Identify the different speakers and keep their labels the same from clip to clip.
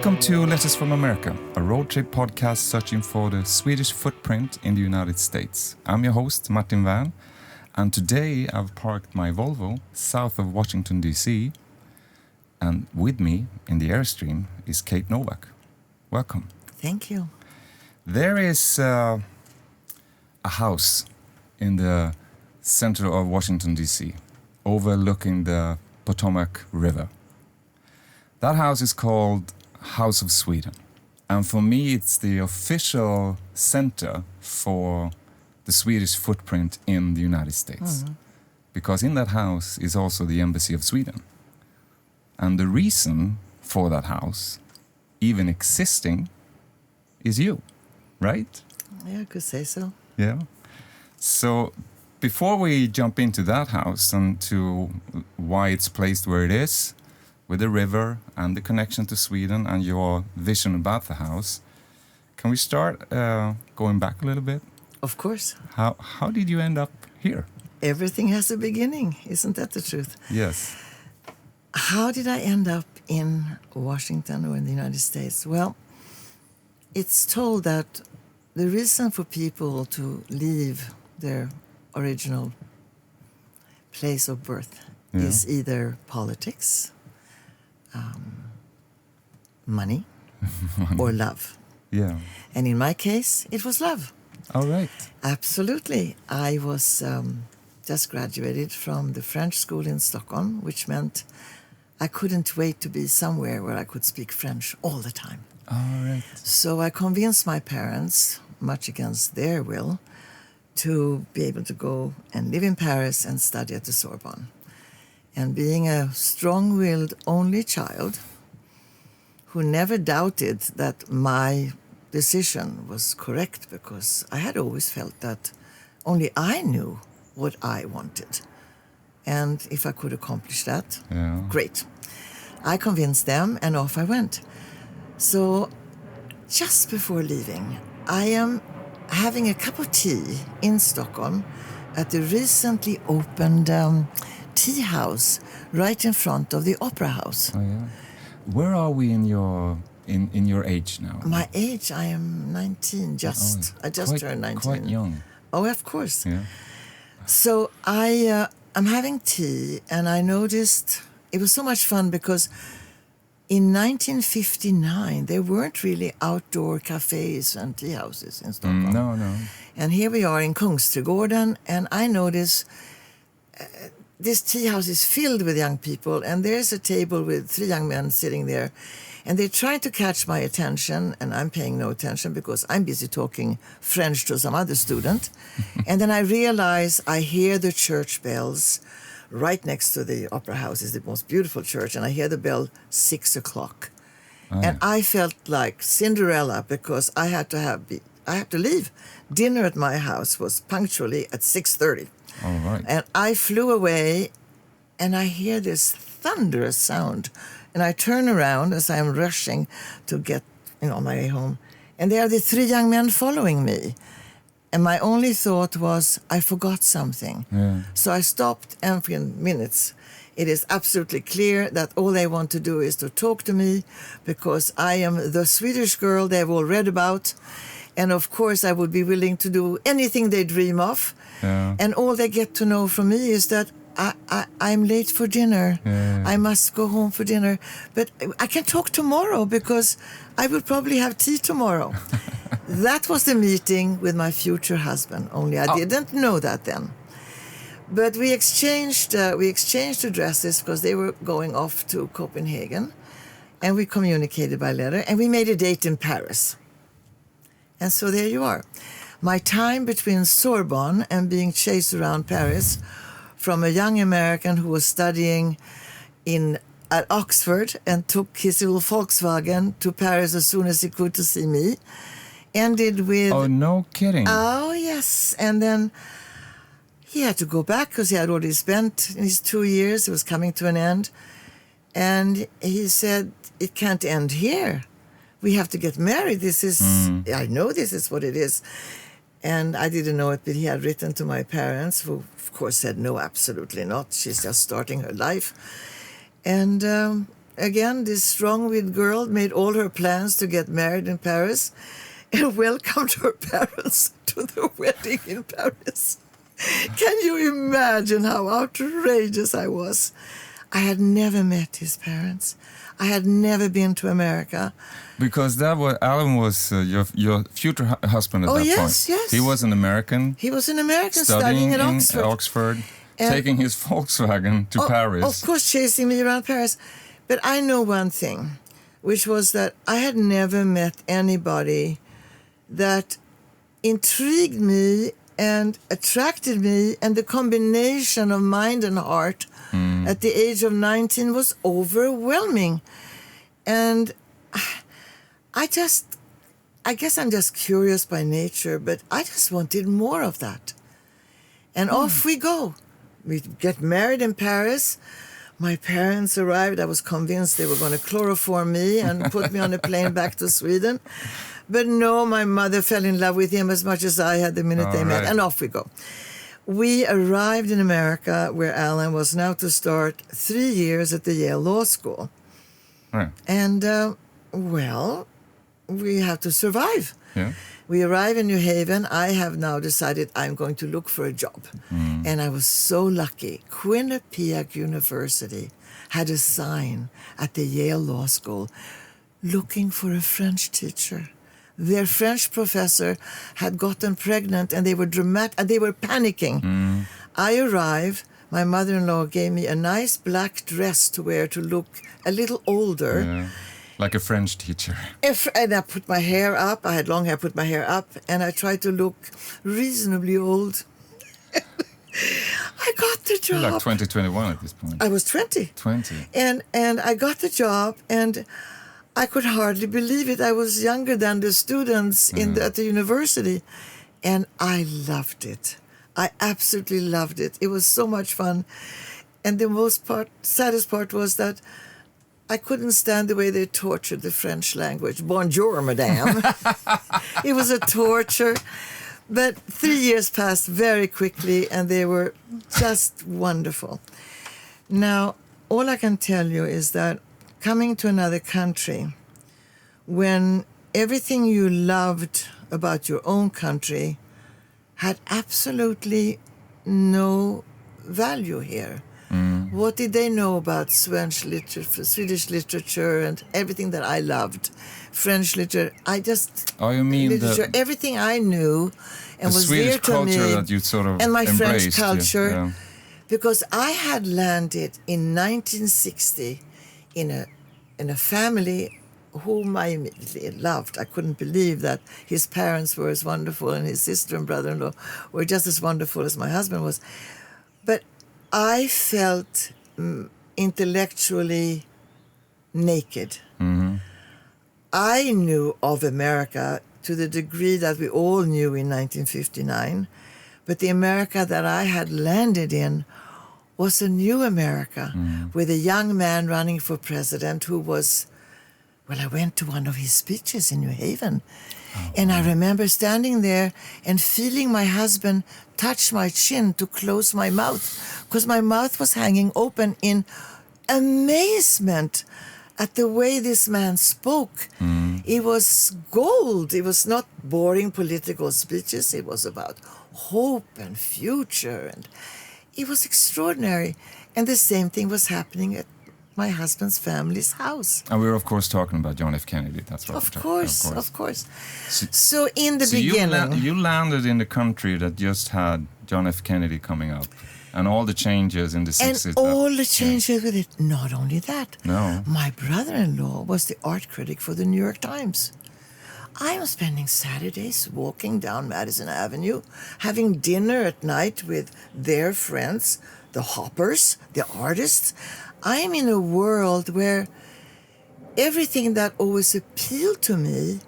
Speaker 1: Welcome to Letters from America, a road trip podcast searching for the Swedish footprint in the United States. I'm your host, Martin Wern, and today I've parked my Volvo south of Washington, D.C., and with me in the Airstream is Kate Novak. Welcome.
Speaker 2: Thank you.
Speaker 1: There is a house in the center of Washington, D.C., overlooking the Potomac River. That house is called House of Sweden. And for me, it's the official center for the Swedish footprint in the United States. Mm-hmm. Because in that house is also the Embassy of Sweden. And the reason for that house even existing is you, right?
Speaker 2: Yeah, I could say so.
Speaker 1: Yeah. So before we jump into that house and to why it's placed where it is, with the river and the connection to Sweden and your vision about the house, can we start going back a little bit?
Speaker 2: Of course.
Speaker 1: How did you end up here?
Speaker 2: Everything has a beginning, isn't that the truth?
Speaker 1: Yes.
Speaker 2: How did I end up in Washington or in the United States? Well, it's told that the reason for people to leave their original place of birth is either politics, money, or love.
Speaker 1: Yeah.
Speaker 2: And in my case, it was love.
Speaker 1: All right.
Speaker 2: Absolutely. I was just graduated from the French school in Stockholm, which meant I couldn't wait to be somewhere where I could speak French all the time.
Speaker 1: All right.
Speaker 2: So I convinced my parents, much against their will, to be able to go and live in Paris and study at the Sorbonne. And being a strong-willed only child who never doubted that my decision was correct, because I had always felt that only I knew what I wanted. And if I could accomplish that, great. I convinced them and off I went. So just before leaving, I am having a cup of tea in Stockholm at the recently opened tea house right in front of the Opera House.
Speaker 1: Oh, yeah. Where are we in your age now?
Speaker 2: My age, I am 19, I just turned 19.
Speaker 1: Quite young.
Speaker 2: Oh, of course.
Speaker 1: Yeah.
Speaker 2: So I'm having tea, and I noticed it was so much fun because in 1959, there weren't really outdoor cafes and tea houses in Stockholm.
Speaker 1: No.
Speaker 2: And here we are in Kungsträdgården, and I notice this tea house is filled with young people, and there's a table with 3 young men sitting there, and they try to catch my attention, and I'm paying no attention because I'm busy talking French to some other student. And then I realize I hear the church bells right next to the Opera House. Is the most beautiful church, and I hear the bell 6 o'clock. And I felt like Cinderella because I had to leave. Dinner at my house was punctually at 6:30.
Speaker 1: All right.
Speaker 2: And I flew away, and I hear this thunderous sound. And I turn around as I'm rushing to get on my way home. And there are the 3 young men following me. And my only thought was, I forgot something. Yeah. So I stopped, and within minutes, it is absolutely clear that all they want to do is to talk to me because I am the Swedish girl they've all read about. And of course, I would be willing to do anything they dream of. Yeah. And all they get to know from me is that I'm late for dinner. Yeah. I must go home for dinner. But I can talk tomorrow because I will probably have tea tomorrow. That was the meeting with my future husband, only I didn't know that then. But we exchanged addresses because they were going off to Copenhagen. And we communicated by letter. And we made a date in Paris. And so there you are. My time between Sorbonne and being chased around Paris from a young American who was studying at Oxford and took his little Volkswagen to Paris as soon as he could to see me, ended with...
Speaker 1: Oh, no kidding.
Speaker 2: Oh, yes. And then he had to go back because he had already spent his 2 years. It was coming to an end. And he said, it can't end here. We have to get married. This is... I know this is what it is. And I didn't know it, but he had written to my parents, who, of course, said, no, absolutely not. She's just starting her life. And again, this strong-willed girl made all her plans to get married in Paris and welcomed her parents to the wedding in Paris. Can you imagine how outrageous I was? I had never met his parents. I had never been to America.
Speaker 1: Because Alan was your future husband at that point.
Speaker 2: Yes.
Speaker 1: He was an American.
Speaker 2: He was an American
Speaker 1: studying
Speaker 2: at
Speaker 1: in
Speaker 2: Oxford.
Speaker 1: Taking his Volkswagen to Paris.
Speaker 2: Of course, chasing me around Paris. But I know one thing, which was that I had never met anybody that intrigued me and attracted me, and the combination of mind and heart at the age of 19 was overwhelming. And I guess I'm just curious by nature, but I just wanted more of that. And off we go. We get married in Paris. My parents arrived. I was convinced they were going to chloroform me and put me on a plane back to Sweden. But no, my mother fell in love with him as much as I had the minute they met. And off we go. We arrived in America, where Alan was now to start 3 years at the Yale Law School.
Speaker 1: Right.
Speaker 2: And, well, we have to survive.
Speaker 1: Yeah.
Speaker 2: We arrive in New Haven. I have now decided I'm going to look for a job. And I was so lucky. Quinnipiac University had a sign at the Yale Law School looking for a French teacher. Their French professor had gotten pregnant, and they were panicking. I arrive. My mother-in-law gave me a nice black dress to wear to look a little older.
Speaker 1: Yeah. Like a French teacher.
Speaker 2: And I put my hair up. I had long hair, put my hair up, and I tried to look reasonably old. I got the job.
Speaker 1: You're like 20, 21 at this point.
Speaker 2: I was 20.
Speaker 1: 20.
Speaker 2: And I got the job, and I could hardly believe it. I was younger than the students at the university, and I loved it. I absolutely loved it. It was so much fun. And the saddest part was that I couldn't stand the way they tortured the French language. Bonjour, madame. It was a torture. But 3 years passed very quickly, and they were just wonderful. Now, all I can tell you is that coming to another country, when everything you loved about your own country had absolutely no value here. What did they know about Swedish literature and everything that I loved? French literature.
Speaker 1: You mean
Speaker 2: literature, everything I knew and was
Speaker 1: Swedish
Speaker 2: dear to
Speaker 1: culture
Speaker 2: me,
Speaker 1: that you sort of
Speaker 2: and my French
Speaker 1: embraced,
Speaker 2: culture,
Speaker 1: yeah.
Speaker 2: because I had landed in 1960 in a family whom I immediately loved. I couldn't believe that his parents were as wonderful, and his sister and brother-in-law were just as wonderful as my husband was. But I felt intellectually naked. I knew of America to the degree that we all knew in 1959, but the America that I had landed in was a new America with a young man running for president who was, well, I went to one of his speeches in New Haven, and I remember standing there and feeling my husband touch my chin to close my mouth, because my mouth was hanging open in amazement at the way this man spoke. It was gold. It was not boring political speeches. It was about hope and future, and it was extraordinary. And the same thing was happening at my husband's family's house.
Speaker 1: And we're, of course, talking about John F. Kennedy. That's what
Speaker 2: Of course. So in the
Speaker 1: so
Speaker 2: beginning...
Speaker 1: you landed in the country that just had John F. Kennedy coming up, and all the changes in the 60s.
Speaker 2: And all the changes with it. Not only that.
Speaker 1: No.
Speaker 2: My brother-in-law was the art critic for the New York Times. I am spending Saturdays walking down Madison Avenue, having dinner at night with their friends, the hoppers, the artists. I am in a world where everything that always appealed to me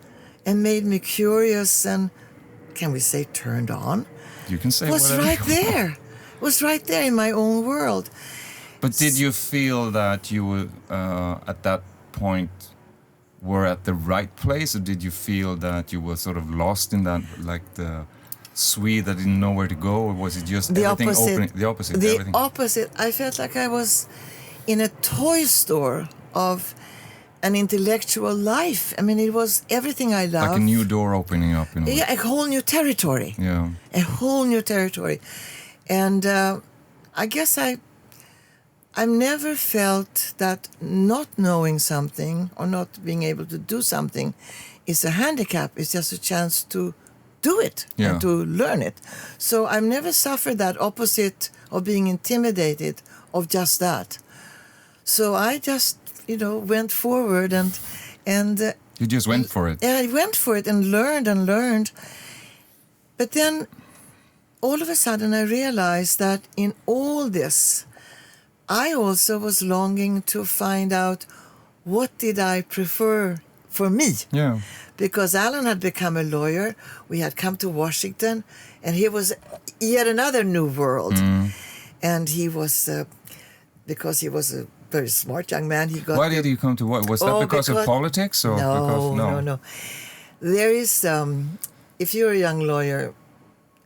Speaker 2: and made me curious and, can we say, turned on,
Speaker 1: You can say
Speaker 2: was
Speaker 1: whatever
Speaker 2: right
Speaker 1: you want.
Speaker 2: there. Was right there in my own world.
Speaker 1: But did you feel that you were, at that point, were at the right place, or did you feel that you were sort of lost in that, like the Swede that didn't know where to go, or was it just everything opening? The opposite.
Speaker 2: The
Speaker 1: everything.
Speaker 2: opposite. I felt like I was in a toy store of an intellectual life. I mean, it was everything I love.
Speaker 1: Like a new door opening up.
Speaker 2: Yeah, a whole new territory.
Speaker 1: Yeah.
Speaker 2: A whole new territory. And I guess I've never felt that not knowing something or not being able to do something is a handicap. It's just a chance to do it and to learn it. So I've never suffered that opposite of being intimidated of just that. So I just, went forward and
Speaker 1: you just went for it.
Speaker 2: I went for it and learned. But then all of a sudden I realized that in all this, I also was longing to find out what did I prefer for me.
Speaker 1: Yeah.
Speaker 2: Because Alan had become a lawyer, we had come to Washington, and he was yet another new world. And he was, because he was a very smart young man, he got...
Speaker 1: Why did you come to what? Was that because of politics? Or
Speaker 2: No. There is, if you're a young lawyer,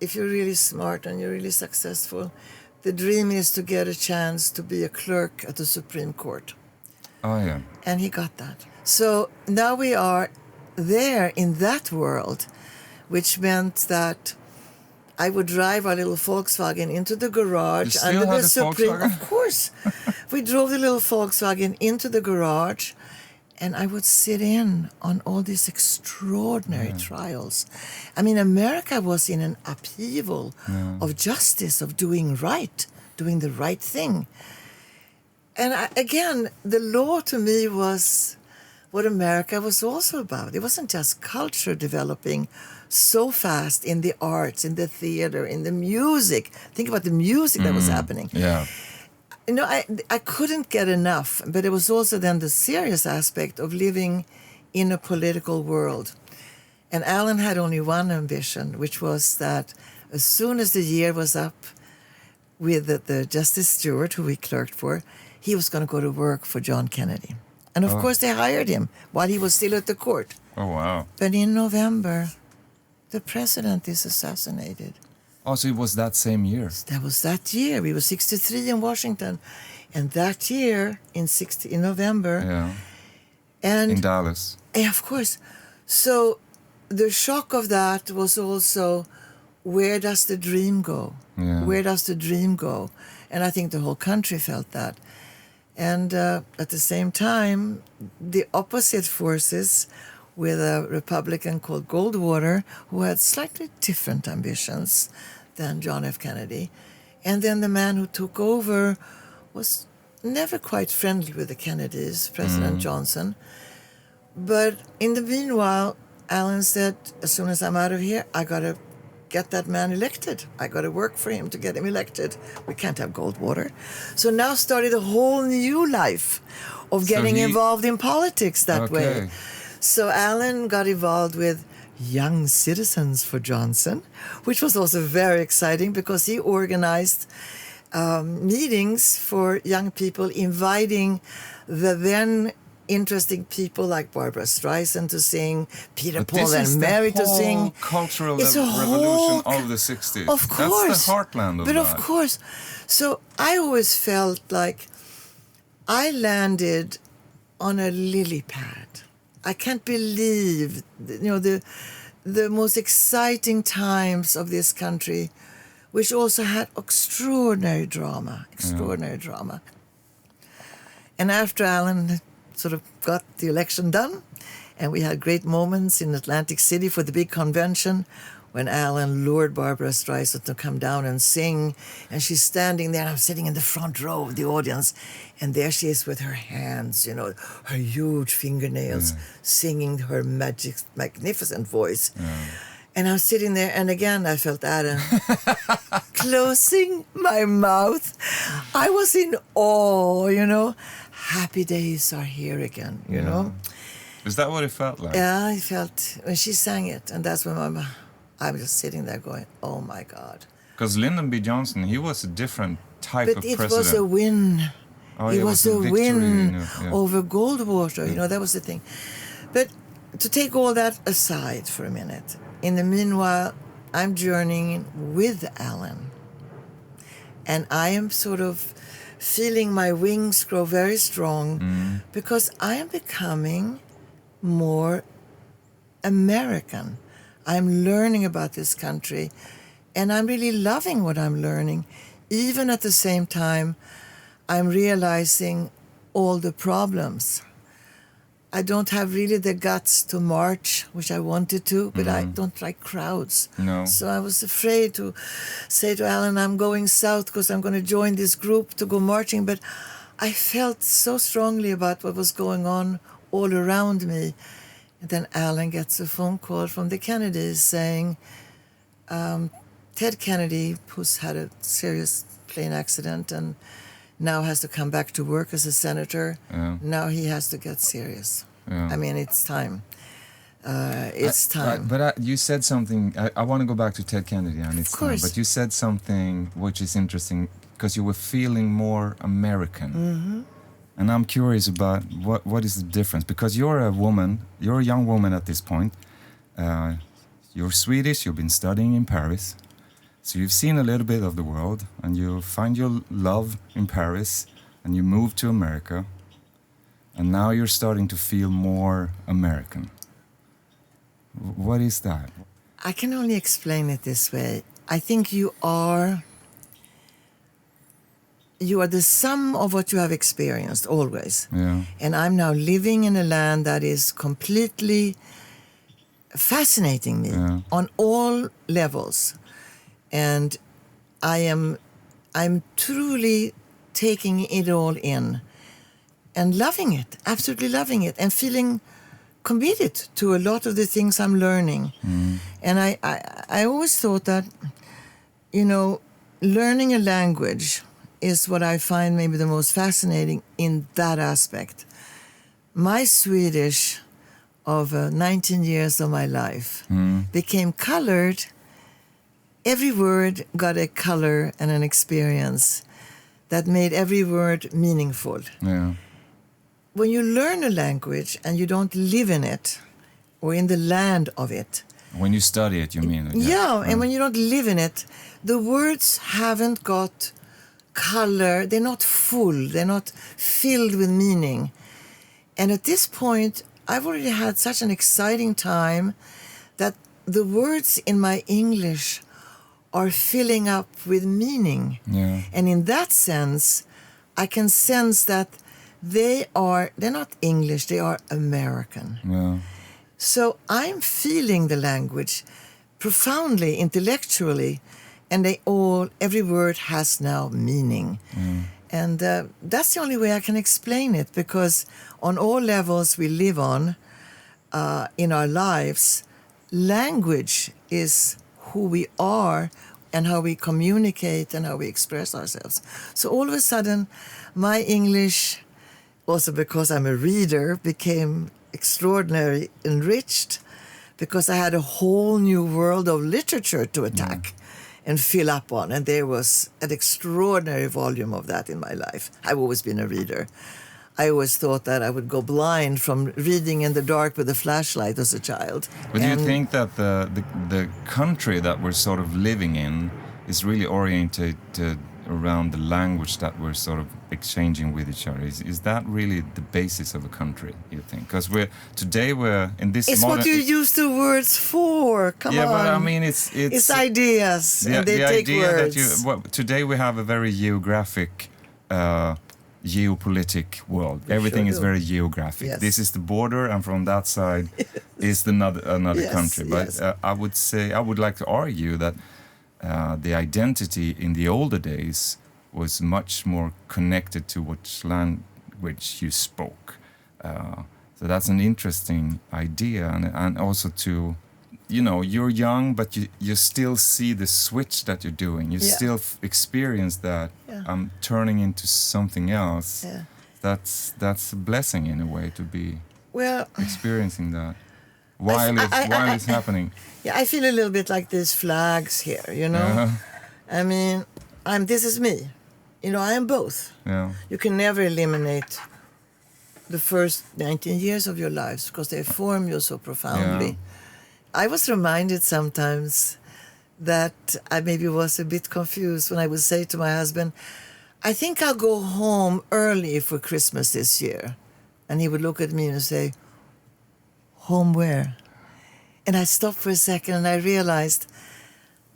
Speaker 2: if you're really smart and you're really successful, the dream is to get a chance to be a clerk at the Supreme Court.
Speaker 1: Oh, yeah.
Speaker 2: And he got that. So now we are there in that world, which meant that I would drive our little Volkswagen into the garage
Speaker 1: under the
Speaker 2: Supreme.
Speaker 1: Volkswagen?
Speaker 2: Of course, we drove the little Volkswagen into the garage, and I would sit in on all these extraordinary trials. I mean, America was in an upheaval of justice, of doing the right thing. And again, the law to me was what America was also about. It wasn't just culture developing so fast in the arts, in the theater, in the music. Think about the music that was happening.
Speaker 1: Yeah.
Speaker 2: I couldn't get enough, but it was also then the serious aspect of living in a political world. And Alan had only one ambition, which was that as soon as the year was up with the Justice Stewart, who we clerked for, he was going to go to work for John Kennedy. And of course they hired him while he was still at the court.
Speaker 1: Oh, wow.
Speaker 2: But in November, the president is assassinated.
Speaker 1: Oh, so it was that same year?
Speaker 2: That was that year. We were 63 in Washington. And that year, in November...
Speaker 1: Yeah.
Speaker 2: And
Speaker 1: in Dallas.
Speaker 2: Yeah, of course. So the shock of that was also, where does the dream go?
Speaker 1: Yeah.
Speaker 2: Where does the dream go? And I think the whole country felt that. And at the same time, the opposite forces with a Republican called Goldwater, who had slightly different ambitions than John F. Kennedy. And then the man who took over was never quite friendly with the Kennedys, President Johnson. But in the meanwhile, Alan said, as soon as I'm out of here, I got to get that man elected. I got to work for him to get him elected. We can't have Goldwater. So now started a whole new life of getting involved in politics that way. So Alan got involved with Young Citizens for Johnson, which was also very exciting because he organized meetings for young people, inviting the then interesting people like Barbara Streisand to sing, Peter Paul and Mary to sing.
Speaker 1: Cultural revolution of the 60s.
Speaker 2: Of course.
Speaker 1: That's the heartland of that.
Speaker 2: But of course. So I always felt like I landed on a lily pad. I can't believe, the most exciting times of this country, which also had extraordinary drama. And after Alan sort of got the election done, and we had great moments in Atlantic City for the big convention, when Alan lured Barbara Streisand to come down and sing, and she's standing there, and I'm sitting in the front row of the audience, and there she is with her hands, her huge fingernails, singing her magnificent voice. And I'm sitting there, and again I felt Adam closing my mouth. I was in awe, Happy days are here again, you know.
Speaker 1: Is that what it felt like?
Speaker 2: Yeah, I felt when she sang it, and that's when I was just sitting there going, oh my God.
Speaker 1: Because Lyndon B. Johnson, he was a different type of president.
Speaker 2: But it was a win. It was a
Speaker 1: victory,
Speaker 2: win over Goldwater, that was the thing. But to take all that aside for a minute, in the meanwhile, I'm journeying with Alan. And I am sort of feeling my wings grow very strong because I am becoming more American. I'm learning about this country and I'm really loving what I'm learning. Even at the same time, I'm realizing all the problems. I don't have really the guts to march, which I wanted to, but I don't like crowds.
Speaker 1: No.
Speaker 2: So I was afraid to say to Alan, I'm going south because I'm going to join this group to go marching. But I felt so strongly about what was going on all around me. And then Alan gets a phone call from the Kennedys saying, Ted Kennedy, who's had a serious plane accident and now has to come back to work as a senator.
Speaker 1: Yeah.
Speaker 2: Now he has to get serious.
Speaker 1: Yeah.
Speaker 2: I mean, it's time. It's time.
Speaker 1: But you said something. I want to go back to Ted Kennedy, and it's
Speaker 2: Of course.
Speaker 1: But you said something which is interesting because you were feeling more American.
Speaker 2: Mm-hmm.
Speaker 1: And I'm curious about what is the difference, because you're a woman, you're a young woman at this point. You're Swedish. You've been studying in Paris. So you've seen a little bit of the world, and you find your love in Paris, and you move to America, and now you're starting to feel more American. What is that?
Speaker 2: I can only explain it this way. I think you are the sum of what you have experienced always.
Speaker 1: Yeah.
Speaker 2: And I'm now living in a land that is completely fascinating me on all levels. And I'm truly taking it all in and loving it, absolutely loving it, and feeling committed to a lot of the things I'm learning. And I always thought that, learning a language is what I find maybe the most fascinating in that aspect. My Swedish of 19 years of my life became colored. Every word got a color and an experience that made every word meaningful.
Speaker 1: Yeah.
Speaker 2: When you learn a language and you don't live in it or in the land of it.
Speaker 1: When you study it, you mean?
Speaker 2: Yeah, and when you don't live in it, the words haven't got color. They're not full. They're not filled with meaning. And at this point, I've already had such an exciting time that the words in my English are filling up with meaning.
Speaker 1: Yeah.
Speaker 2: And in that sense, I can sense that they're not English, they are American.
Speaker 1: Yeah.
Speaker 2: So I'm feeling the language profoundly, intellectually, and every word has now meaning. And that's the only way I can explain it, because on all levels we live on in our lives, language is who we are and how we communicate and how we express ourselves. So all of a sudden, my English, also because I'm a reader, became extraordinarily enriched, because I had a whole new world of literature to attack and fill up on. And there was an extraordinary volume of that in my life. I've always been a reader. I always thought that I would go blind from reading in the dark with a flashlight as a child.
Speaker 1: But do you think that the country that we're sort of living in is really oriented around the language that we're sort of exchanging with each other? Is that really the basis of a country, you think? Because today we're in this
Speaker 2: It's
Speaker 1: modern...
Speaker 2: what you use the words for. Come on.
Speaker 1: Yeah, but I mean, it's
Speaker 2: ideas, and they take words.
Speaker 1: Today we have a very geographic... geopolitic world. Everything is very geographic.
Speaker 2: Yes.
Speaker 1: This is the border, and from that side is another country. But I would like to argue that the identity in the older days was much more connected to which language you spoke. So that's an interesting idea, and also to, you're young, but you still see the switch that you're doing. You still experience that I'm turning into something else.
Speaker 2: Yeah.
Speaker 1: That's a blessing in a way to be experiencing that while it's happening.
Speaker 2: Yeah, I feel a little bit like these flags here, I mean, this is me. I am both.
Speaker 1: Yeah.
Speaker 2: You can never eliminate the first 19 years of your lives because they form you so profoundly.
Speaker 1: Yeah.
Speaker 2: I was reminded sometimes that I maybe was a bit confused when I would say to my husband, I think I'll go home early for Christmas this year. And he would look at me and say, home where? And I stopped for a second and I realized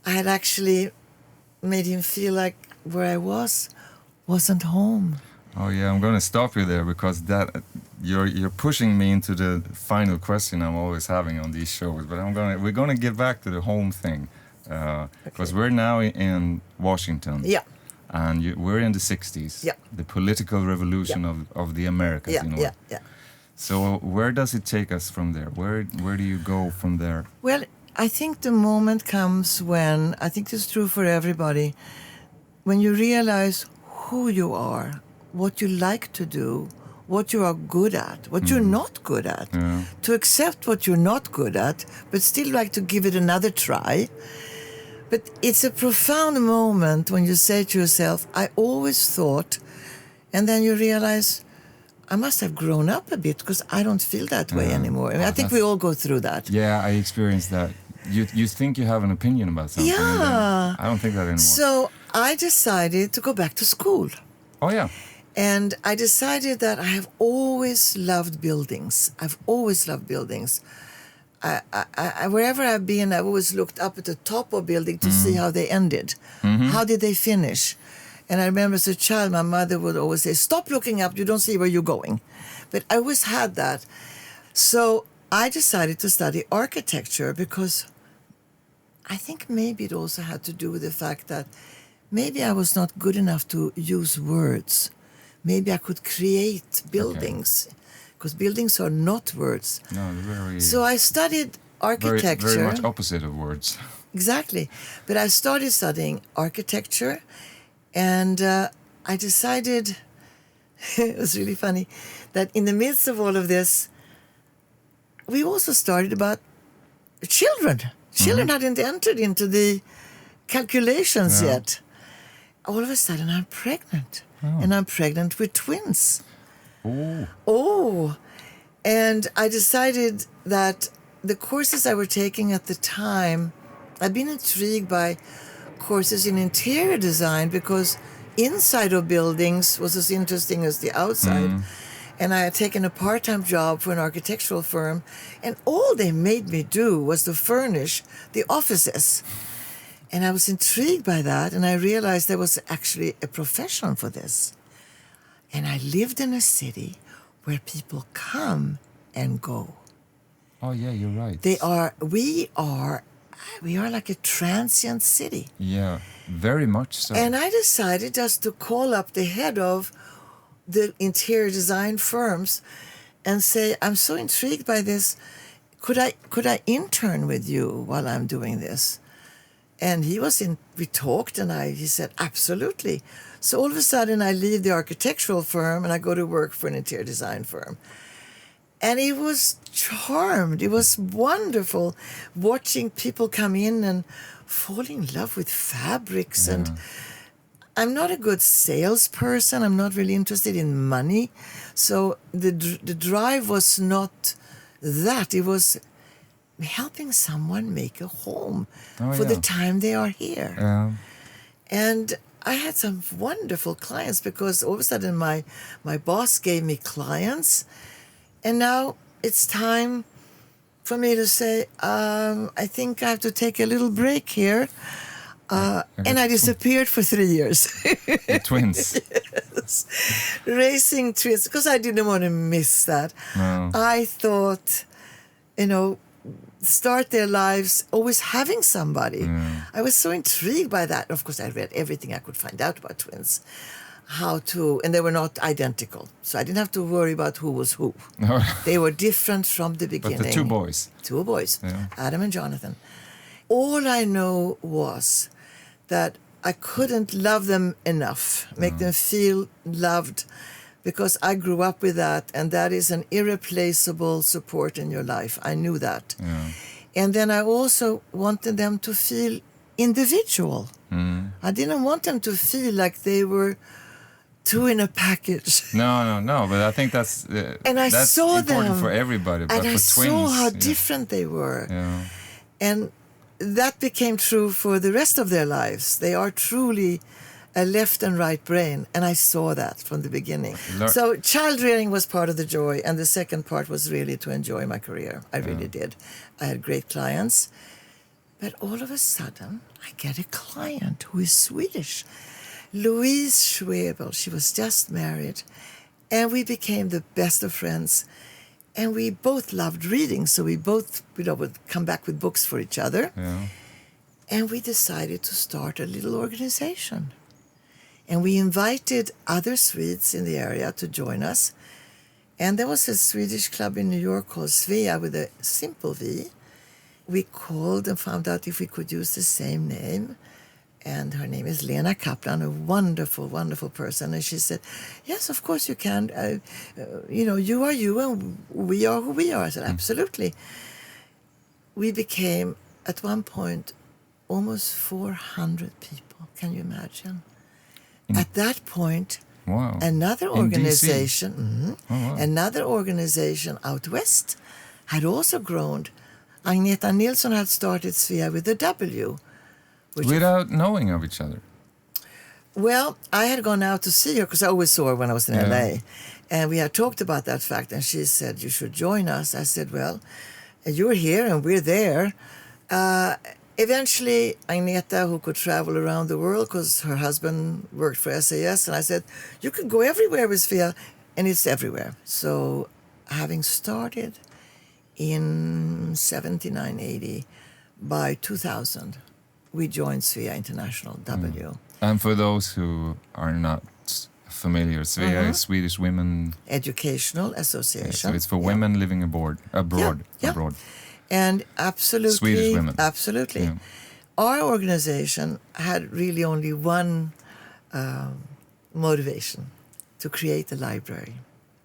Speaker 2: I had actually made him feel like where I wasn't home.
Speaker 1: Oh yeah, I'm going to stop you there because that you're pushing me into the final question I'm always having on these shows. But we're going to get back to the home thing because we're now in Washington.
Speaker 2: Yeah.
Speaker 1: And we're in the 60s.
Speaker 2: Yeah.
Speaker 1: The political revolution of the Americas.
Speaker 2: Yeah,
Speaker 1: in a way.
Speaker 2: yeah.
Speaker 1: So where does it take us from there? Where do you go from there?
Speaker 2: Well, I think the moment comes when, I think it's true for everybody, when you realize who you are, what you like to do, what you are good at, what you're not good at.
Speaker 1: Yeah.
Speaker 2: To accept what you're not good at, but still like to give it another try. But it's a profound moment when you say to yourself, I always thought, and then you realize, I must have grown up a bit because I don't feel that way anymore. I mean, I think we all go through that.
Speaker 1: Yeah, I experienced that. You think you have an opinion about something.
Speaker 2: Yeah.
Speaker 1: And then I don't think that anymore.
Speaker 2: So I decided to go back to school.
Speaker 1: Oh, yeah.
Speaker 2: And I decided that I have always loved buildings. I've always loved buildings. I wherever I've been, I've always looked up at the top of a building to see how they ended. How did they finish? And I remember as a child, my mother would always say, stop looking up, you don't see where you're going. But I always had that. So I decided to study architecture because I think maybe it also had to do with the fact that maybe I was not good enough to use words. Maybe I could create buildings, because buildings are not words.
Speaker 1: No, they're very...
Speaker 2: So I studied architecture.
Speaker 1: Very much opposite of words.
Speaker 2: Exactly. But I started studying architecture, and I decided, it was really funny, that in the midst of all of this, we also started about children. Children hadn't entered into the calculations yet. All of a sudden, I'm pregnant. And I'm pregnant with twins. Oh. And I decided that the courses I were taking at the time, I've been intrigued by courses in interior design because inside of buildings was as interesting as the outside. And I had taken a part-time job for an architectural firm, and all they made me do was to furnish the offices. And I was intrigued by that, and I realized there was actually a profession for this. And I lived in a city where people come and go.
Speaker 1: Oh, yeah, you're right.
Speaker 2: We are like a transient city.
Speaker 1: Yeah, very much so.
Speaker 2: And I decided just to call up the head of the interior design firms and say, I'm so intrigued by this. Could I intern with you while I'm doing this? And we talked, and he said, absolutely. So all of a sudden, I leave the architectural firm, and I go to work for an interior design firm. And he was charmed. It was wonderful watching people come in and fall in love with fabrics.
Speaker 1: Yeah.
Speaker 2: And I'm not a good salesperson. I'm not really interested in money. So the drive was not that. It was helping someone make a home for the time they are here.
Speaker 1: Yeah.
Speaker 2: And I had some wonderful clients because all of a sudden my boss gave me clients. And now it's time for me to say, I think I have to take a little break here. And I disappeared for 3 years.
Speaker 1: The twins.
Speaker 2: Yes. Raising twins, because I didn't want to miss that.
Speaker 1: No.
Speaker 2: I thought, start their lives always having somebody. I was so intrigued by that. Of course, I read everything I could find out about twins. And they were not identical. So I didn't have to worry about who was who. They were different from the beginning.
Speaker 1: But the two boys.
Speaker 2: Two boys,
Speaker 1: Yeah.
Speaker 2: Adam and Jonathan. All I know was that I couldn't love them enough, make them feel loved, because I grew up with that, and that is an irreplaceable support in your life. I knew that.
Speaker 1: Yeah.
Speaker 2: And then I also wanted them to feel individual. I didn't want them to feel like they were two in a package.
Speaker 1: No. But I think that's
Speaker 2: And I
Speaker 1: that's
Speaker 2: saw
Speaker 1: important
Speaker 2: them,
Speaker 1: for everybody. But
Speaker 2: and
Speaker 1: for
Speaker 2: I
Speaker 1: twins,
Speaker 2: saw how different they were.
Speaker 1: Yeah.
Speaker 2: And that became true for the rest of their lives. They are truly a left and right brain, and I saw that from the beginning. So child rearing was part of the joy, and the second part was really to enjoy my career. I really did. I had great clients, but all of a sudden I get a client who is Swedish, Louise Schwebel. She was just married, and we became the best of friends. And we both loved reading, so we both, would come back with books for each other.
Speaker 1: Yeah.
Speaker 2: And we decided to start a little organization. And we invited other Swedes in the area to join us. And there was a Swedish club in New York called Svea with a simple V. We called and found out if we could use the same name. And her name is Lena Kaplan, a wonderful, wonderful person. And she said, yes, of course you can. You are you and we are who we are. I said, absolutely. We became, at one point, almost 400 people. Can you imagine? At that point,
Speaker 1: wow.
Speaker 2: Another organization,
Speaker 1: wow.
Speaker 2: another organization out west had also grown. Agneta Nilsson had started Svea with a W.
Speaker 1: Without knowing of each other?
Speaker 2: Well, I had gone out to see her because I always saw her when I was in LA. And we had talked about that fact. And she said, you should join us. I said, well, you're here and we're there. Eventually, Agneta, who could travel around the world because her husband worked for SAS. And I said, you can go everywhere with Svea. And it's everywhere. So having started in 79, 80, by 2000, we joined Svea International, W.
Speaker 1: And for those who are not familiar, Svea is Swedish Women
Speaker 2: Educational Association.
Speaker 1: So it's for women living abroad.
Speaker 2: And absolutely,
Speaker 1: Swedish women.
Speaker 2: Absolutely.
Speaker 1: Yeah.
Speaker 2: Our organization had really only one motivation, to create a library.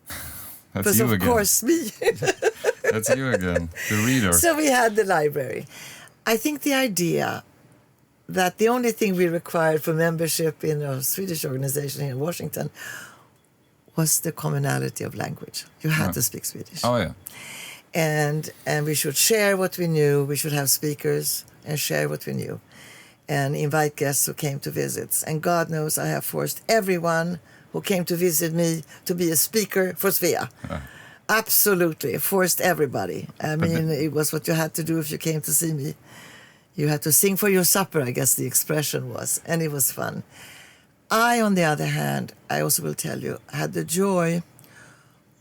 Speaker 1: That's
Speaker 2: because
Speaker 1: you
Speaker 2: of
Speaker 1: again.
Speaker 2: course me.
Speaker 1: That's you again, the reader.
Speaker 2: So we had the library. I think the idea that the only thing we required for membership in a Swedish organization here in Washington was the commonality of language. You had to speak Swedish.
Speaker 1: Oh, yeah.
Speaker 2: And we should share what we knew. We should have speakers and share what we knew and invite guests who came to visit. And God knows I have forced everyone who came to visit me to be a speaker for Svea. Absolutely. Forced everybody. I mean, it was what you had to do if you came to see me. You had to sing for your supper, I guess the expression was, and it was fun. I, on the other hand, I also will tell you, had the joy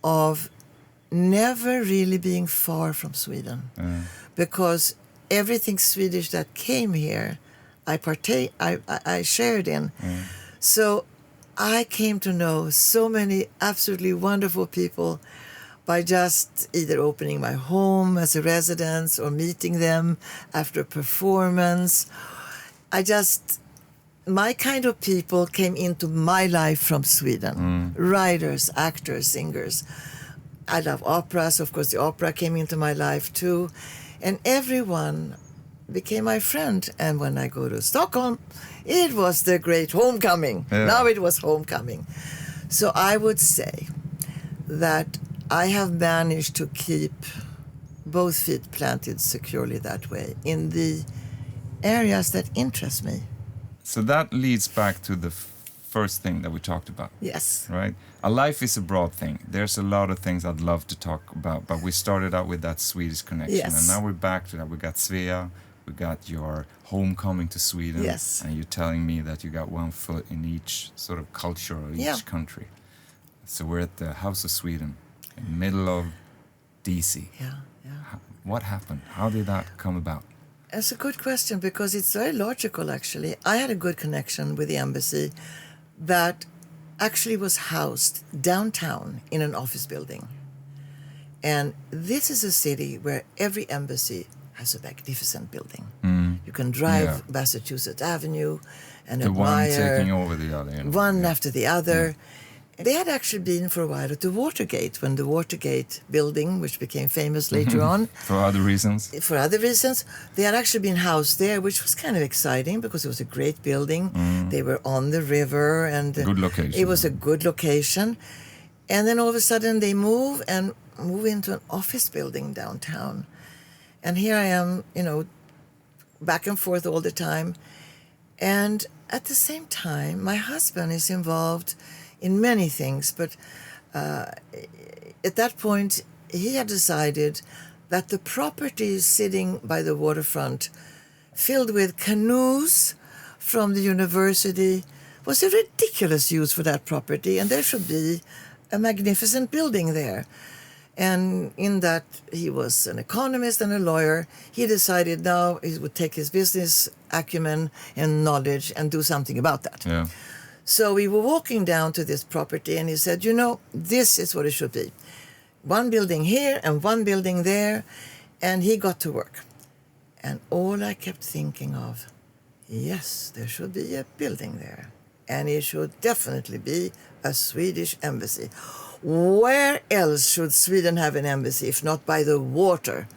Speaker 2: of never really being far from Sweden. Because everything Swedish that came here, I shared in. So I came to know so many absolutely wonderful people by just either opening my home as a residence or meeting them after a performance. My kind of people came into my life from Sweden. Writers, actors, singers. I love operas. Of course, the opera came into my life too. And everyone became my friend. And when I go to Stockholm, it was the great homecoming. Yeah. Now it was homecoming. So I would say that I have managed to keep both feet planted securely that way in the areas that interest me.
Speaker 1: So that leads back to the first thing that we talked about.
Speaker 2: Yes.
Speaker 1: Right? A life is a broad thing. There's a lot of things I'd love to talk about, but we started out with that Swedish connection.
Speaker 2: Yes.
Speaker 1: And now we're back to that. We got Svea, we got your homecoming to Sweden.
Speaker 2: Yes.
Speaker 1: And you're telling me that you got one foot in each sort of culture of each country. So we're at the House of Sweden, in the middle of DC.
Speaker 2: Yeah.
Speaker 1: What happened? How did that come about?
Speaker 2: That's a good question because it's very logical, actually. I had a good connection with the embassy that actually was housed downtown in an office building. And this is a city where every embassy has a magnificent building. You can drive Massachusetts Avenue and admire
Speaker 1: one taking over the other.
Speaker 2: One after the other. They had actually been for a while at the Watergate, when the Watergate building, which became famous later on.
Speaker 1: For other reasons?
Speaker 2: For other reasons. They had actually been housed there, which was kind of exciting because it was a great building. They were on the river. And
Speaker 1: good location.
Speaker 2: It was a good location. And then all of a sudden they move into an office building downtown. And here I am, back and forth all the time. And at the same time, my husband is involved in many things, but at that point, he had decided that the property sitting by the waterfront, filled with canoes from the university, was a ridiculous use for that property, and there should be a magnificent building there. And in that, he was an economist and a lawyer. He decided now he would take his business acumen and knowledge and do something about that.
Speaker 1: Yeah.
Speaker 2: So we were walking down to this property, and he said, you know, this is what it should be. One building here and one building there. And he got to work. And all I kept thinking of, yes, there should be a building there. And it should definitely be a Swedish embassy. Where else should Sweden have an embassy if not by the water?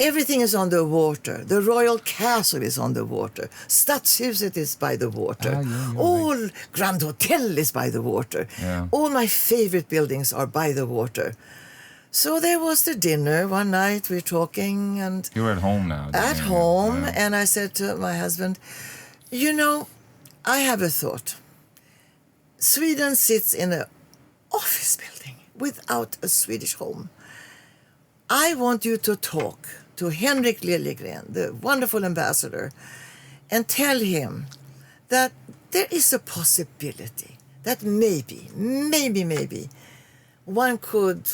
Speaker 2: Everything is on the water. The royal castle is on the water. Stadshuset is by the water. All right. Grand Hotel is by the water.
Speaker 1: Yeah.
Speaker 2: All my favorite buildings are by the water. So there was the dinner one night. We were talking, and
Speaker 1: You're at home now.
Speaker 2: at home, and I said to my husband, you know, I have a thought. Sweden sits in an office building without a Swedish home. I want you to talk to Henrik Liljegren, the wonderful ambassador, and tell him that there is a possibility that maybe, one could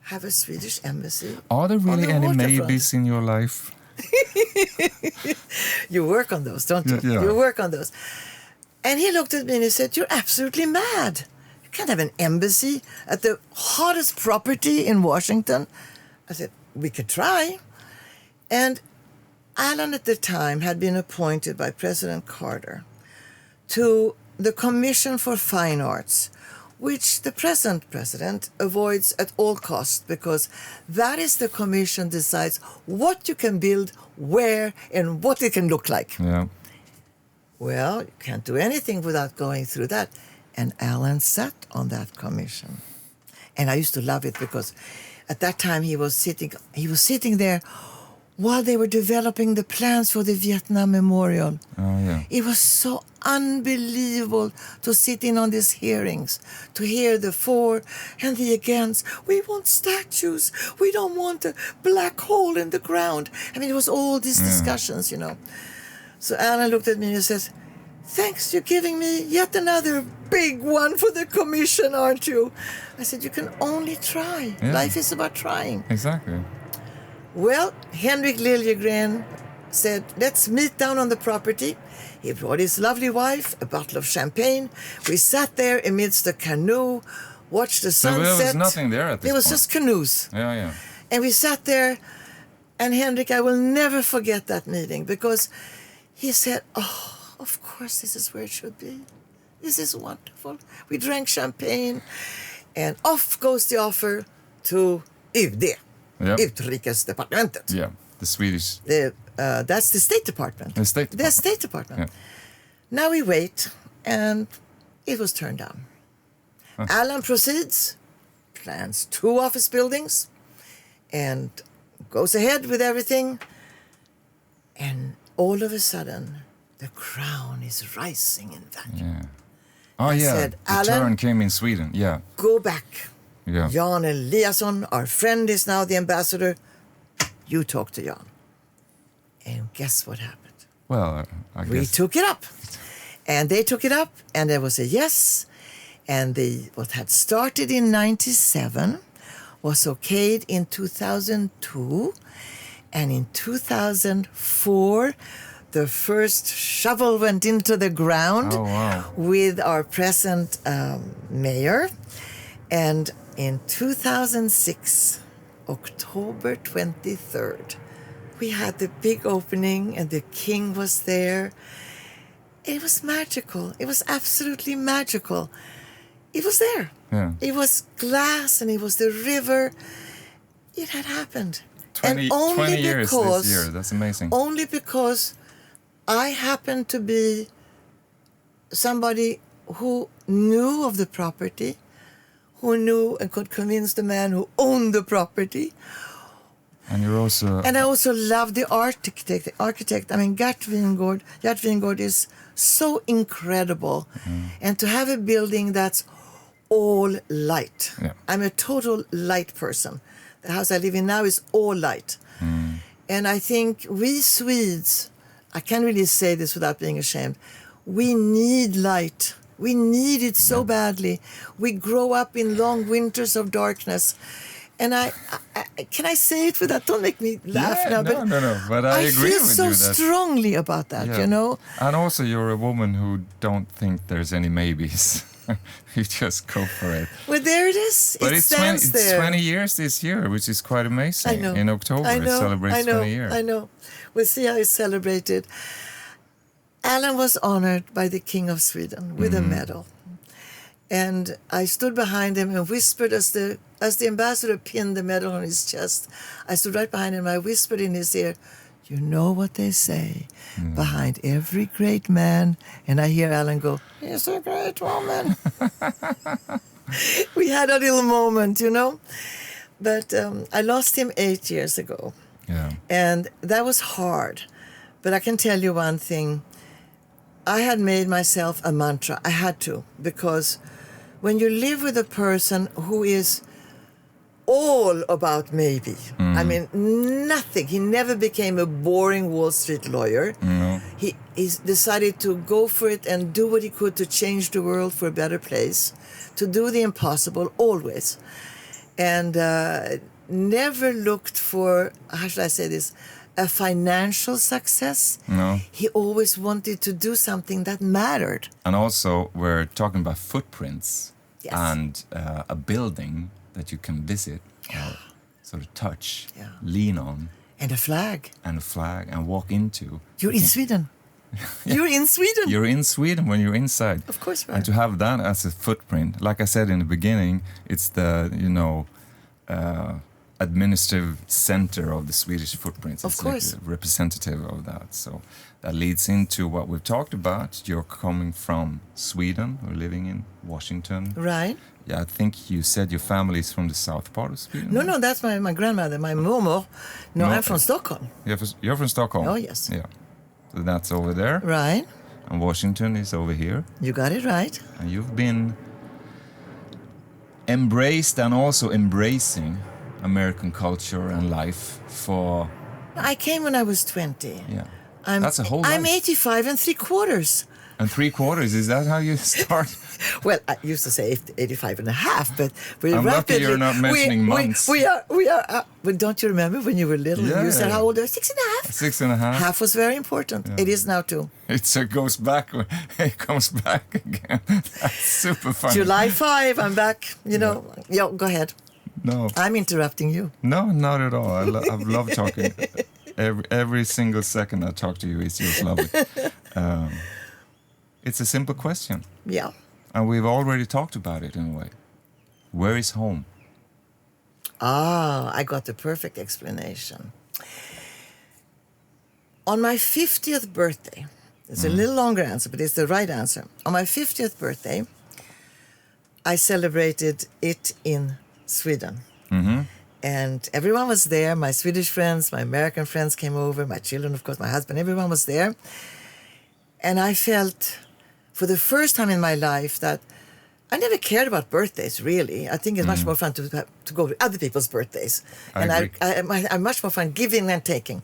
Speaker 2: have a Swedish embassy.
Speaker 1: Are there really
Speaker 2: the
Speaker 1: any
Speaker 2: waterfront.
Speaker 1: maybes in your life?
Speaker 2: You work on those, don't you?
Speaker 1: Yeah.
Speaker 2: You work on those. And he looked at me and he said, you're absolutely mad. You can't have an embassy at the hottest property in Washington. I said, we could try. And Alan at the time had been appointed by President Carter to the Commission for Fine Arts, which the present president avoids at all costs, because that is the commission decides what you can build, where, and what it can look like.
Speaker 1: Yeah.
Speaker 2: Well, you can't do anything without going through that. And Alan sat on that commission. And I used to love it because at that time he was sitting there while they were developing the plans for the Vietnam Memorial.
Speaker 1: Oh, yeah.
Speaker 2: It was so unbelievable to sit in on these hearings, to hear the for and the against. We want statues. We don't want a black hole in the ground. I mean, it was all these discussions, you know. So Alan looked at me and said, thanks, you're giving me yet another big one for the commission, aren't you? I said, you can only try.
Speaker 1: Yeah.
Speaker 2: Life is about trying.
Speaker 1: Exactly.
Speaker 2: Well, Henrik Liljegren said, let's meet down on the property. He brought his lovely wife, a bottle of champagne. We sat there amidst the canoe, watched the sunset.
Speaker 1: So there was nothing there at this
Speaker 2: It was
Speaker 1: point.
Speaker 2: just canoes.
Speaker 1: Yeah, yeah.
Speaker 2: And we sat there, and Henrik, I will never forget that meeting, because he said, oh, of course, this is where it should be. This is wonderful. We drank champagne, and off goes the offer to UD,
Speaker 1: Yep.
Speaker 2: Utrikesdepartementet.
Speaker 1: Yeah, the Swedish.
Speaker 2: That's the State Department.
Speaker 1: The State
Speaker 2: The
Speaker 1: Department.
Speaker 2: State Department.
Speaker 1: Yeah.
Speaker 2: Now we wait, and it was turned down. Alan proceeds, plans 2 office buildings, and goes ahead with everything. And all of a sudden, the crown is rising in vacuum.
Speaker 1: Yeah. Oh, yeah.
Speaker 2: said,
Speaker 1: the
Speaker 2: Alan,
Speaker 1: turn came in Sweden. Yeah.
Speaker 2: Go back.
Speaker 1: Yeah.
Speaker 2: Jan Eliasson, our friend, is now the ambassador. You talk to Jan. And guess what happened?
Speaker 1: Well, I guess.
Speaker 2: We took it up. And they took it up, and there was a yes. And what had started in 1997 was okayed in 2002. And in 2004, the first shovel went into the ground.
Speaker 1: Oh, wow.
Speaker 2: With our present mayor. And in 2006, October 23rd, we had the big opening, and the king was there. It was magical. It was absolutely magical. It was there.
Speaker 1: Yeah.
Speaker 2: It was glass, and it was the river. It had happened.
Speaker 1: 20 years this year. That's amazing.
Speaker 2: Only because I happened to be somebody who knew of the property, who knew and could convince the man who owned the property.
Speaker 1: And you're also.
Speaker 2: And I also love the architect. I mean, Gert Wingård is so incredible. And to have a building that's all light.
Speaker 1: Yeah.
Speaker 2: I'm a total light person. The house I live in now is all light. And I think we Swedes, I can't really say this without being ashamed, we need light. We need it so badly. We grow up in long winters of darkness. And I can I say it without, don't make me laugh now.
Speaker 1: No. But I agree
Speaker 2: feel
Speaker 1: with
Speaker 2: so
Speaker 1: you. That,
Speaker 2: strongly about that, you know.
Speaker 1: And also, you're a woman who don't think there's any maybes. You just go for it.
Speaker 2: Well, there it is.
Speaker 1: But
Speaker 2: it
Speaker 1: it's
Speaker 2: stands
Speaker 1: 20, it's
Speaker 2: there.
Speaker 1: 20 years this year, which is quite amazing.
Speaker 2: I know.
Speaker 1: In October, it celebrates 20 years.
Speaker 2: I know. We'll see how it's celebrated. Alan was honored by the King of Sweden with a medal. And I stood behind him and whispered as the ambassador pinned the medal on his chest. I stood right behind him. I whispered in his ear, you know what they say, behind every great man. And I hear Alan go, he's a great woman. We had a little moment, you know. But I lost him 8 years ago.
Speaker 1: Yeah.
Speaker 2: And that was hard. But I can tell you one thing. I had made myself a mantra. I had to. Because when you live with a person who is all about maybe, I mean, nothing. He never became a boring Wall Street lawyer.
Speaker 1: No.
Speaker 2: He's decided to go for it and do what he could to change the world for a better place, to do the impossible, always. And never looked for, how should I say this, a financial success.
Speaker 1: No.
Speaker 2: He always wanted to do something that mattered.
Speaker 1: And also, we're talking about footprints and a building that you can visit or sort of touch, lean on.
Speaker 2: And a flag.
Speaker 1: And a flag and walk into.
Speaker 2: You're in Sweden. You're in Sweden.
Speaker 1: You're in Sweden when you're inside.
Speaker 2: Of course you are.
Speaker 1: And to have that as a footprint, like I said in the beginning, it's the, administrative center of the Swedish footprints.
Speaker 2: Of course.
Speaker 1: Like a representative of that. So that leads into what we've talked about. You're coming from Sweden or living in Washington.
Speaker 2: Right.
Speaker 1: Yeah, I think you said your family is from the south part of Sweden.
Speaker 2: No, that's my grandmother, my momo. No, I'm from Stockholm.
Speaker 1: You're from Stockholm?
Speaker 2: Oh, yes.
Speaker 1: Yeah. So that's over there.
Speaker 2: Right.
Speaker 1: And Washington is over here.
Speaker 2: You got it right.
Speaker 1: And you've been embraced and also embracing American culture and life for...
Speaker 2: I came when I was 20.
Speaker 1: Yeah. That's a whole
Speaker 2: I'm
Speaker 1: life.
Speaker 2: 85 3/4.
Speaker 1: And 3/4, is that how you start?
Speaker 2: Well, I used to say 85 and a half, but we're
Speaker 1: I'm lucky
Speaker 2: rapidly...
Speaker 1: you're not mentioning months.
Speaker 2: We are but don't you remember when you were little?
Speaker 1: Yeah.
Speaker 2: You said, how old are you? 6 and a half.
Speaker 1: 6.5.
Speaker 2: Half was very important.
Speaker 1: Yeah.
Speaker 2: It is now too.
Speaker 1: It goes back. It comes back again. That's super funny.
Speaker 2: July 5, I'm back. You know, go ahead.
Speaker 1: No.
Speaker 2: I'm interrupting you.
Speaker 1: No, not at all. I love talking. Every single second I talk to you is just lovely. It's a simple question.
Speaker 2: Yeah.
Speaker 1: And we've already talked about it in a way. Where is home?
Speaker 2: I got the perfect explanation. On my 50th birthday, it's a little longer answer, but it's the right answer. On my 50th birthday, I celebrated it in Sweden.
Speaker 1: Mm-hmm.
Speaker 2: And everyone was there. My Swedish friends, my American friends came over, my children, of course, my husband, everyone was there. And I felt, for the first time in my life, that I never cared about birthdays, really. I think it's much more fun to go to other people's birthdays. I'm much more fun giving than taking.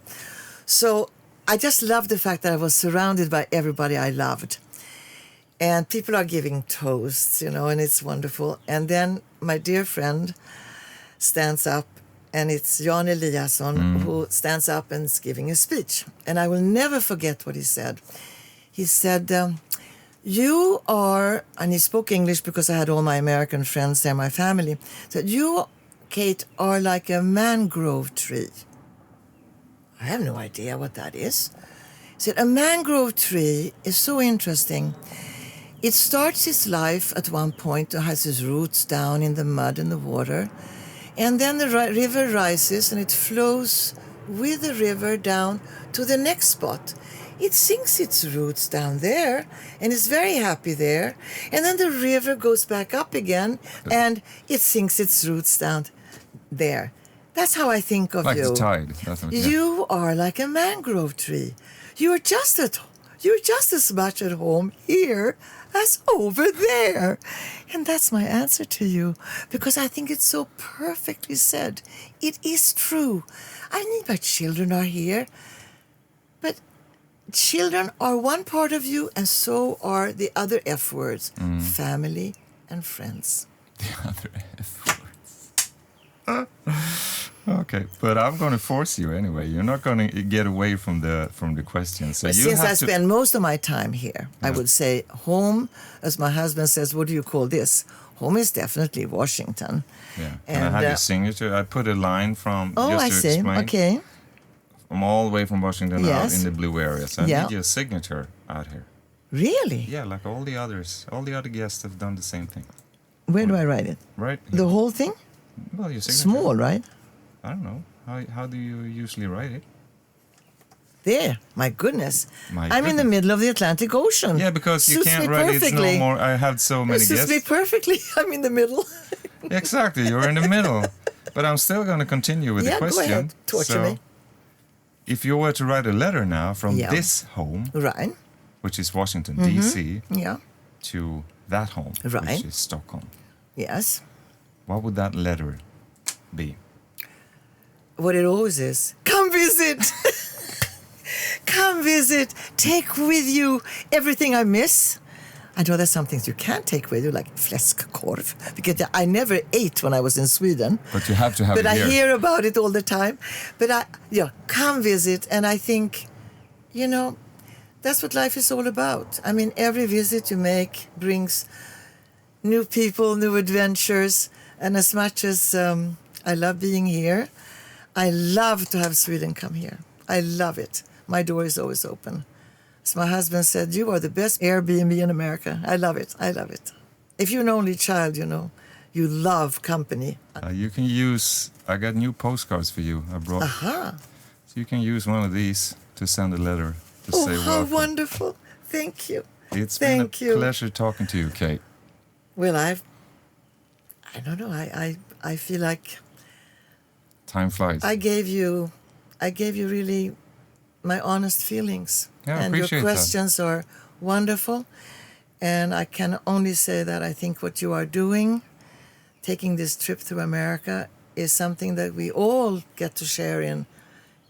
Speaker 2: So I just loved the fact that I was surrounded by everybody I loved. And people are giving toasts, and it's wonderful. And then my dear friend stands up, and it's Jan Eliasson who stands up and is giving a speech. And I will never forget what he said. He said, you are, and he spoke English because I had all my American friends there, my family, said, you, Kate, are like a mangrove tree. I have no idea what that is. He said, a mangrove tree is so interesting. It starts its life at one point, it has its roots down in the mud and the water, and then the river rises and it flows with the river down to the next spot. It sinks its roots down there and is very happy there. And then the river goes back up again and it sinks its roots down there. That's how I think of
Speaker 1: like
Speaker 2: you.
Speaker 1: Like the tide. That's what,
Speaker 2: You are like a mangrove tree. You're just You're just as much at home here as over there. And that's my answer to you, because I think it's so perfectly said. It is true. I mean, my children are here, but children are one part of you, and so are the other F words, family and friends.
Speaker 1: The other F words. Okay, but I'm going to force you anyway. You're not going to get away from the question. So
Speaker 2: Since I spend most of my time here, I would say home, as my husband says, what do you call this? Home is definitely Washington.
Speaker 1: Yeah, and I have your signature. I put a line from,
Speaker 2: just
Speaker 1: to
Speaker 2: I see.
Speaker 1: explain.
Speaker 2: Okay.
Speaker 1: I'm all the way from Washington out in the blue area. So I need your signature out here.
Speaker 2: Really?
Speaker 1: Yeah, like all the other guests have done the same thing.
Speaker 2: Where do I write it?
Speaker 1: Right here.
Speaker 2: The whole thing?
Speaker 1: Well, your signature.
Speaker 2: Small, right?
Speaker 1: I don't know. How do you usually write it?
Speaker 2: There, my goodness. I'm in the middle of the Atlantic Ocean.
Speaker 1: Yeah, because you can't write it no more. I have so many guests.
Speaker 2: It suits me perfectly. I'm in the middle.
Speaker 1: Exactly, you're in the middle. But I'm still going to continue with the question.
Speaker 2: Go ahead. Torture me.
Speaker 1: If you were to write a letter now from this home,
Speaker 2: right,
Speaker 1: which is Washington, D.C., to that home,
Speaker 2: right,
Speaker 1: which is Stockholm,
Speaker 2: yes,
Speaker 1: what would that letter be?
Speaker 2: What it always is, come visit. Come visit. Take with you everything I miss. I know there's some things you can't take with you, like fläskkorv, because I never ate when I was in Sweden.
Speaker 1: But you have to have it here.
Speaker 2: But I hear about it all the time. But come visit. And I think, that's what life is all about. I mean, every visit you make brings new people, new adventures. And as much as I love being here, I love to have Sweden come here. I love it. My door is always open. As my husband said, you are the best Airbnb in America. I love it. I love it. If you're an only child, you love company.
Speaker 1: You can use, I got new postcards for you. I brought.
Speaker 2: Aha.
Speaker 1: So you can use one of these to send a letter to say welcome.
Speaker 2: How wonderful. Thank you.
Speaker 1: It's been a pleasure talking to you, Kate.
Speaker 2: Well, I don't know. I feel like
Speaker 1: time flies.
Speaker 2: I gave you really my honest feelings.
Speaker 1: Yeah,
Speaker 2: and your questions
Speaker 1: that.
Speaker 2: are wonderful. And I can only say that I think what you are doing, taking this trip through America, is something that we all get to share in.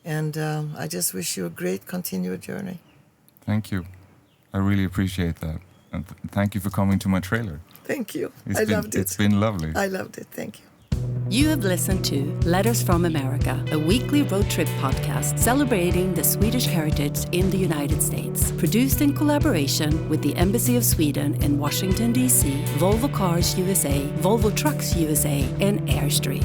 Speaker 2: And I just wish you a great continued journey.
Speaker 1: Thank you. I really appreciate that. And thank you for coming to my trailer.
Speaker 2: Thank you. I loved it.
Speaker 1: It's been lovely.
Speaker 2: I loved it. Thank you.
Speaker 3: You have listened to Letters from America, a weekly road trip podcast celebrating the Swedish heritage in the United States. Produced in collaboration with the Embassy of Sweden in Washington, D.C., Volvo Cars USA, Volvo Trucks USA, and Airstream.